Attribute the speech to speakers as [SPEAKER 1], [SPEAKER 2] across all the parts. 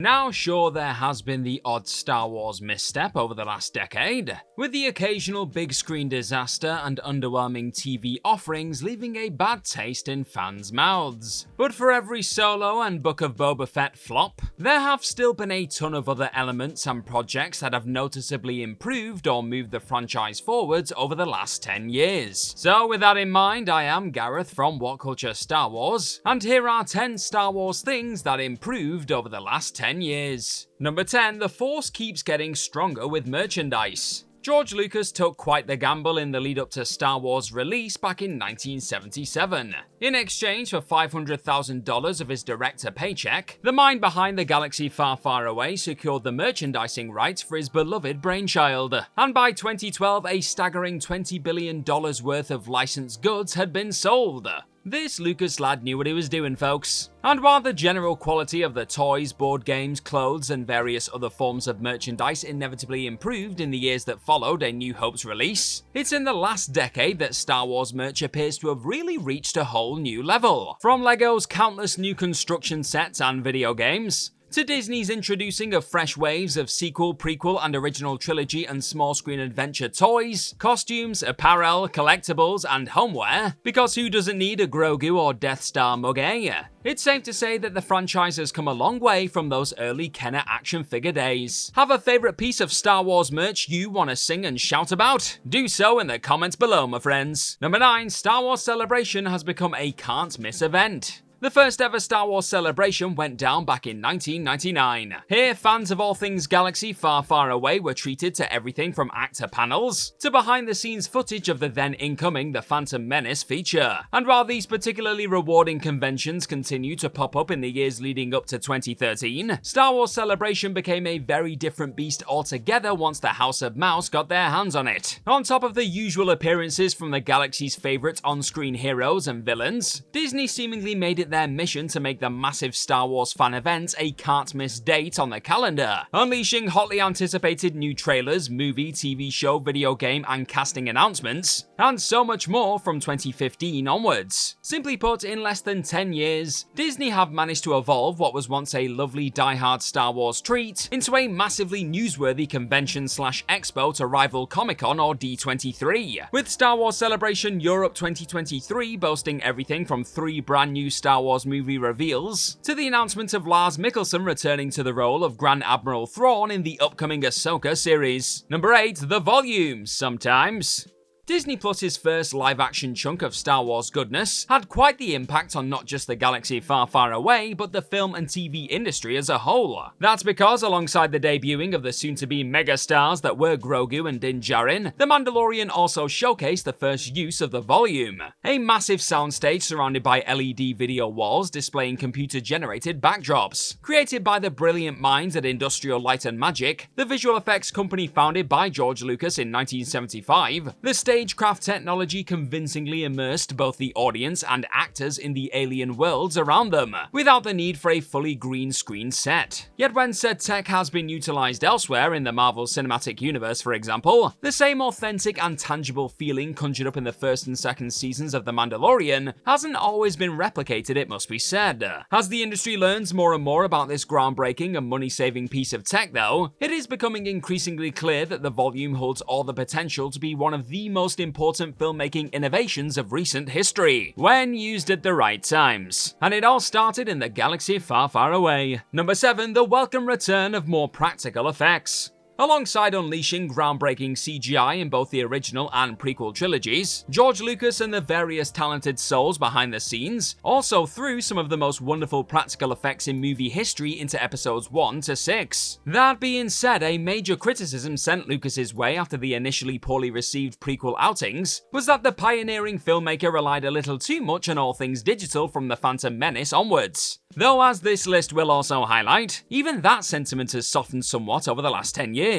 [SPEAKER 1] Now sure, there has been the odd Star Wars misstep over the last decade, with the occasional big screen disaster and underwhelming TV offerings leaving a bad taste in fans' mouths. But for every Solo and Book of Boba Fett flop, there have still been a ton of other elements and projects that have noticeably improved or moved the franchise forwards over the last 10 years. So with that in mind, I am Gareth from What Culture Star Wars, and here are 10 Star Wars things that improved over the last 10 years. Number 10. The Force keeps getting stronger with merchandise. George Lucas took quite the gamble in the lead up to Star Wars' release back in 1977. In exchange for $500,000 of his director paycheck, the mind behind The Galaxy Far Far Away secured the merchandising rights for his beloved brainchild. And by 2012, a staggering $20 billion worth of licensed goods had been sold. This Lucas lad knew what he was doing, folks. And while the general quality of the toys, board games, clothes, and various other forms of merchandise inevitably improved in the years that followed A New Hope's release, it's in the last decade that Star Wars merch appears to have really reached a whole new level. From LEGO's countless new construction sets and video games, to Disney's introducing of fresh waves of sequel, prequel, and original trilogy and small screen adventure toys, costumes, apparel, collectibles, and homeware, because who doesn't need a Grogu or Death Star mug, eh? It's safe to say that the franchise has come a long way from those early Kenner action figure days. Have a favourite piece of Star Wars merch you want to sing and shout about? Do so in the comments below, my friends. Number 9. Star Wars Celebration has become a can't miss event. The first ever Star Wars Celebration went down back in 1999. Here, fans of all things Galaxy Far Far Away were treated to everything from actor panels to behind-the-scenes footage of the then incoming The Phantom Menace feature. And while these particularly rewarding conventions continued to pop up in the years leading up to 2013, Star Wars Celebration became a very different beast altogether once the House of Mouse got their hands on it. On top of the usual appearances from the galaxy's favourite on-screen heroes and villains, Disney seemingly made it their mission to make the massive Star Wars fan event a can't-miss date on the calendar, unleashing hotly anticipated new trailers, movie, TV show, video game, and casting announcements, and so much more from 2015 onwards. Simply put, in less than 10 years, Disney have managed to evolve what was once a lovely die-hard Star Wars treat into a massively newsworthy convention/expo to rival Comic-Con or D23, with Star Wars Celebration Europe 2023 boasting everything from 3 brand new Star Wars movie reveals, to the announcement of Lars Mikkelsen returning to the role of Grand Admiral Thrawn in the upcoming Ahsoka series. Number 8. The volume. Sometimes Disney Plus's first live-action chunk of Star Wars goodness had quite the impact on not just the Galaxy Far Far Away, but the film and TV industry as a whole. That's because alongside the debuting of the soon-to-be megastars that were Grogu and Din Djarin, The Mandalorian also showcased the first use of the volume, a massive soundstage surrounded by LED video walls displaying computer-generated backdrops. Created by the brilliant minds at Industrial Light and Magic, the visual effects company founded by George Lucas in 1975, the stagecraft technology convincingly immersed both the audience and actors in the alien worlds around them, without the need for a fully green screen set. Yet when said tech has been utilized elsewhere in the Marvel Cinematic Universe, for example, the same authentic and tangible feeling conjured up in the first and second seasons of The Mandalorian hasn't always been replicated, it must be said. As the industry learns more and more about this groundbreaking and money-saving piece of tech, though, it is becoming increasingly clear that the volume holds all the potential to be one of the most important filmmaking innovations of recent history, when used at the right times. And it all started in the Galaxy Far Far Away. Number 7. The welcome return of more practical effects. Alongside unleashing groundbreaking CGI in both the original and prequel trilogies, George Lucas and the various talented souls behind the scenes also threw some of the most wonderful practical effects in movie history into episodes 1 to 6. That being said, a major criticism sent Lucas's way after the initially poorly received prequel outings was that the pioneering filmmaker relied a little too much on all things digital from The Phantom Menace onwards. Though, as this list will also highlight, even that sentiment has softened somewhat over the last 10 years.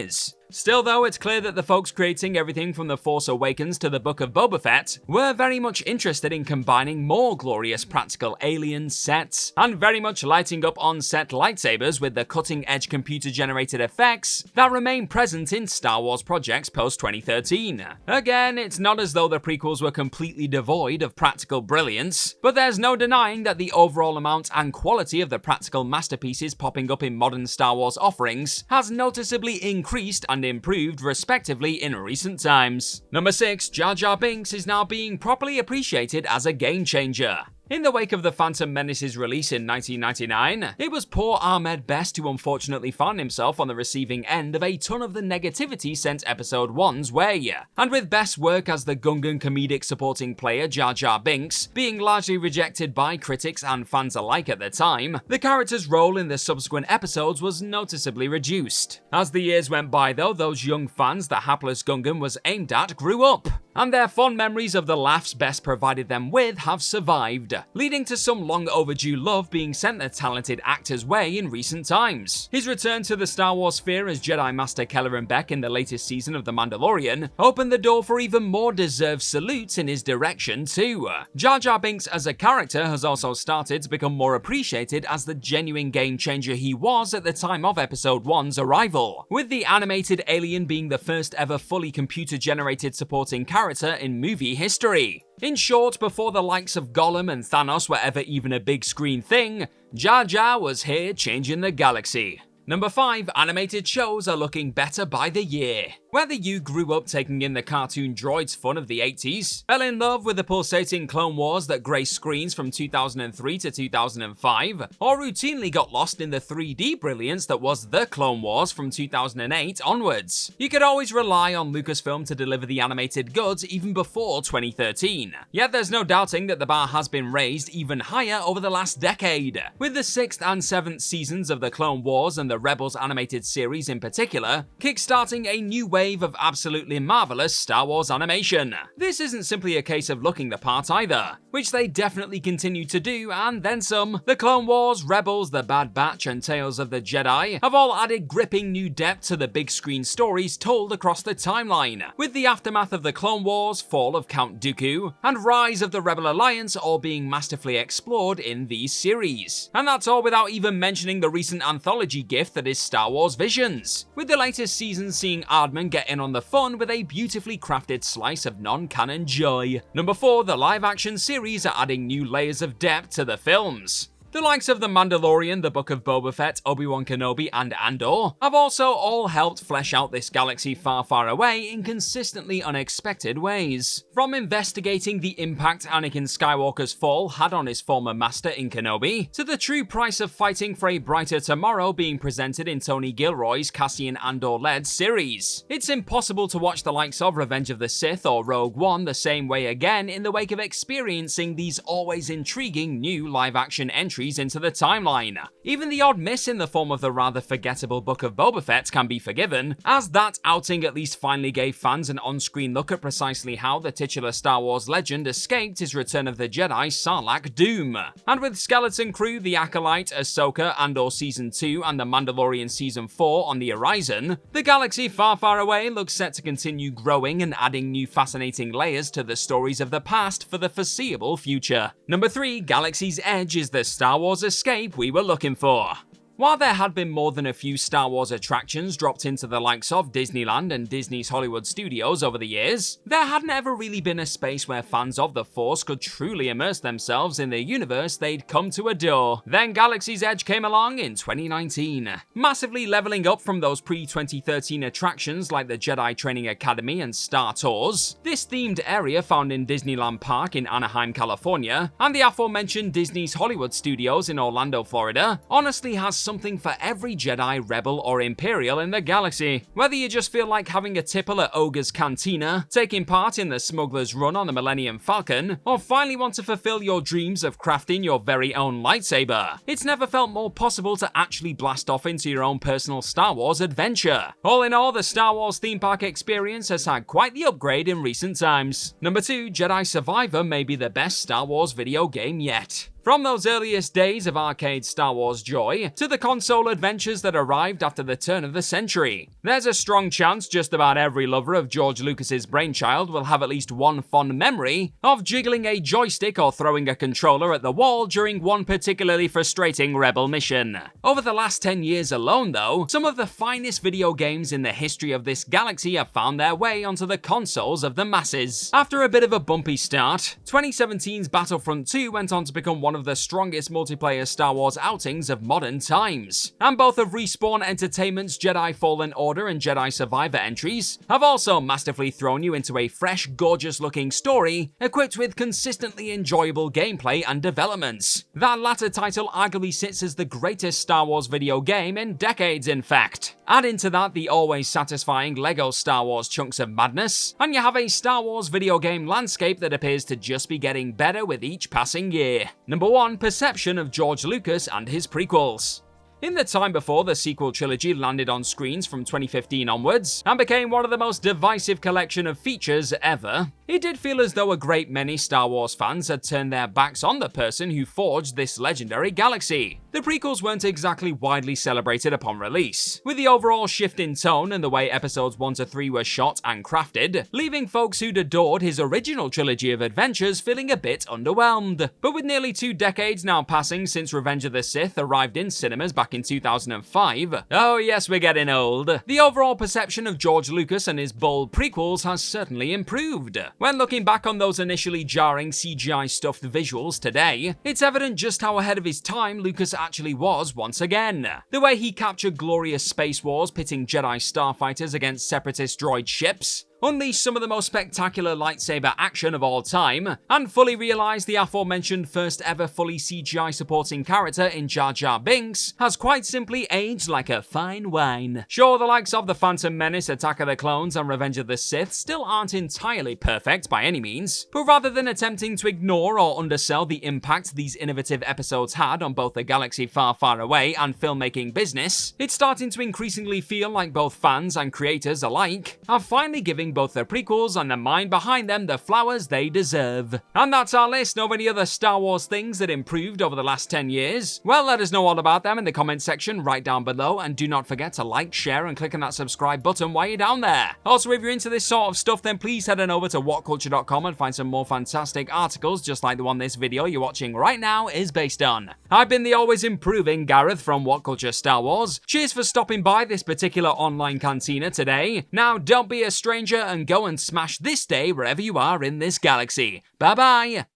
[SPEAKER 1] Still though, it's clear that the folks creating everything from The Force Awakens to the Book of Boba Fett were very much interested in combining more glorious practical alien sets, and very much lighting up on-set lightsabers with the cutting-edge computer-generated effects that remain present in Star Wars projects post-2013. Again, it's not as though the prequels were completely devoid of practical brilliance, but there's no denying that the overall amount and quality of the practical masterpieces popping up in modern Star Wars offerings has noticeably increased and improved respectively in recent times. Number 6, Jar Jar Binks is now being properly appreciated as a game changer. In the wake of The Phantom Menace's release in 1999, it was poor Ahmed Best who unfortunately found himself on the receiving end of a ton of the negativity sent Episode 1's way. And with Best's work as the Gungan comedic supporting player Jar Jar Binks being largely rejected by critics and fans alike at the time, the character's role in the subsequent episodes was noticeably reduced. As the years went by though, those young fans the hapless Gungan was aimed at grew up, and their fond memories of the laughs Best provided them with have survived, leading to some long overdue love being sent the talented actor's way in recent times. His return to the Star Wars sphere as Jedi Master Kelleran Beck in the latest season of The Mandalorian opened the door for even more deserved salutes in his direction too. Jar Jar Binks as a character has also started to become more appreciated as the genuine game changer he was at the time of Episode 1's arrival, with the animated alien being the first ever fully computer-generated supporting character in movie history. In short, before the likes of Gollum and Thanos were ever even a big screen thing, Jar Jar was here changing the galaxy. Number 5, animated shows are looking better by the year. Whether you grew up taking in the cartoon droids fun of the 80s, fell in love with the pulsating Clone Wars that graced screens from 2003 to 2005, or routinely got lost in the 3D brilliance that was The Clone Wars from 2008 onwards, you could always rely on Lucasfilm to deliver the animated goods even before 2013. Yet there's no doubting that the bar has been raised even higher over the last decade, with the 6th and 7th seasons of The Clone Wars and the Rebels animated series in particular, kickstarting a new wave of absolutely marvelous Star Wars animation. This isn't simply a case of looking the part either, which they definitely continue to do, and then some. The Clone Wars, Rebels, The Bad Batch, and Tales of the Jedi have all added gripping new depth to the big screen stories told across the timeline, with the aftermath of the Clone Wars, fall of Count Dooku, and rise of the Rebel Alliance all being masterfully explored in these series. And that's all without even mentioning the recent anthology gift that is Star Wars Visions, with the latest season seeing Aardman get in on the fun with a beautifully crafted slice of non-canon joy. Number 4, the live-action series are adding new layers of depth to the films. The likes of The Mandalorian, The Book of Boba Fett, Obi-Wan Kenobi, and Andor have also all helped flesh out this galaxy far, far away in consistently unexpected ways. From investigating the impact Anakin Skywalker's fall had on his former master in Kenobi, to the true price of fighting for a brighter tomorrow being presented in Tony Gilroy's Cassian Andor-led series. It's impossible to watch the likes of Revenge of the Sith or Rogue One the same way again in the wake of experiencing these always intriguing new live-action entries into the timeline. Even the odd miss in the form of the rather forgettable Book of Boba Fett can be forgiven, as that outing at least finally gave fans an on-screen look at precisely how the titular Star Wars legend escaped his Return of the Jedi Sarlacc doom. And with Skeleton Crew, The Acolyte, Ahsoka, Andor Season 2, and The Mandalorian Season 4 on the horizon, the galaxy far, far away looks set to continue growing and adding new fascinating layers to the stories of the past for the foreseeable future. Number 3, Galaxy's Edge is the Star Wars escape we were looking for. While there had been more than a few Star Wars attractions dropped into the likes of Disneyland and Disney's Hollywood Studios over the years, there hadn't ever really been a space where fans of the Force could truly immerse themselves in the universe they'd come to adore. Then Galaxy's Edge came along in 2019, massively leveling up from those pre-2013 attractions like the Jedi Training Academy and Star Tours. This themed area found in Disneyland Park in Anaheim, California, and the aforementioned Disney's Hollywood Studios in Orlando, Florida, honestly has something for every Jedi, Rebel, or Imperial in the galaxy. Whether you just feel like having a tipple at Ogre's Cantina, taking part in the Smuggler's Run on the Millennium Falcon, or finally want to fulfill your dreams of crafting your very own lightsaber, it's never felt more possible to actually blast off into your own personal Star Wars adventure. All in all, the Star Wars theme park experience has had quite the upgrade in recent times. Number 2, Jedi Survivor may be the best Star Wars video game yet. From those earliest days of arcade Star Wars joy, to the console adventures that arrived after the turn of the century, there's a strong chance just about every lover of George Lucas's brainchild will have at least one fond memory of jiggling a joystick or throwing a controller at the wall during one particularly frustrating Rebel mission. Over the last 10 years alone, though, some of the finest video games in the history of this galaxy have found their way onto the consoles of the masses. After a bit of a bumpy start, 2017's Battlefront 2 went on to become one of the strongest multiplayer Star Wars outings of modern times, and both of Respawn Entertainment's Jedi Fallen Order and Jedi Survivor entries have also masterfully thrown you into a fresh, gorgeous-looking story equipped with consistently enjoyable gameplay and developments. That latter title arguably sits as the greatest Star Wars video game in decades, in fact. Add into that the always satisfying LEGO Star Wars chunks of madness, and you have a Star Wars video game landscape that appears to just be getting better with each passing year. Number 1. Perception of George Lucas and his prequels. In the time before the sequel trilogy landed on screens from 2015 onwards, and became one of the most divisive collection of features ever, it did feel as though a great many Star Wars fans had turned their backs on the person who forged this legendary galaxy. The prequels weren't exactly widely celebrated upon release, with the overall shift in tone and the way episodes 1 to 3 were shot and crafted, leaving folks who'd adored his original trilogy of adventures feeling a bit underwhelmed. But with nearly 2 decades now passing since Revenge of the Sith arrived in cinemas back in 2005, oh yes, we're getting old, the overall perception of George Lucas and his bold prequels has certainly improved. When looking back on those initially jarring CGI-stuffed visuals today, it's evident just how ahead of his time Lucas actually was once again. The way he captured glorious space wars pitting Jedi starfighters against separatist droid ships, unleashed some of the most spectacular lightsaber action of all time, and fully realised the aforementioned first ever fully CGI supporting character in Jar Jar Binks has quite simply aged like a fine wine. Sure, the likes of The Phantom Menace, Attack of the Clones, and Revenge of the Sith still aren't entirely perfect by any means, but rather than attempting to ignore or undersell the impact these innovative episodes had on both the galaxy far, far away and filmmaking business, it's starting to increasingly feel like both fans and creators alike are finally giving both the prequels and the mind behind them the flowers they deserve. And that's our list of any other Star Wars things that improved over the last 10 years. Well, let us know all about them in the comment section right down below, and do not forget to like, share, and click on that subscribe button while you're down there. Also, if you're into this sort of stuff, then please head on over to whatculture.com and find some more fantastic articles just like the one this video you're watching right now is based on. I've been the always improving Gareth from What Culture Star Wars. Cheers for stopping by this particular online cantina today. Now, don't be a stranger and go and smash this day wherever you are in this galaxy. Bye bye!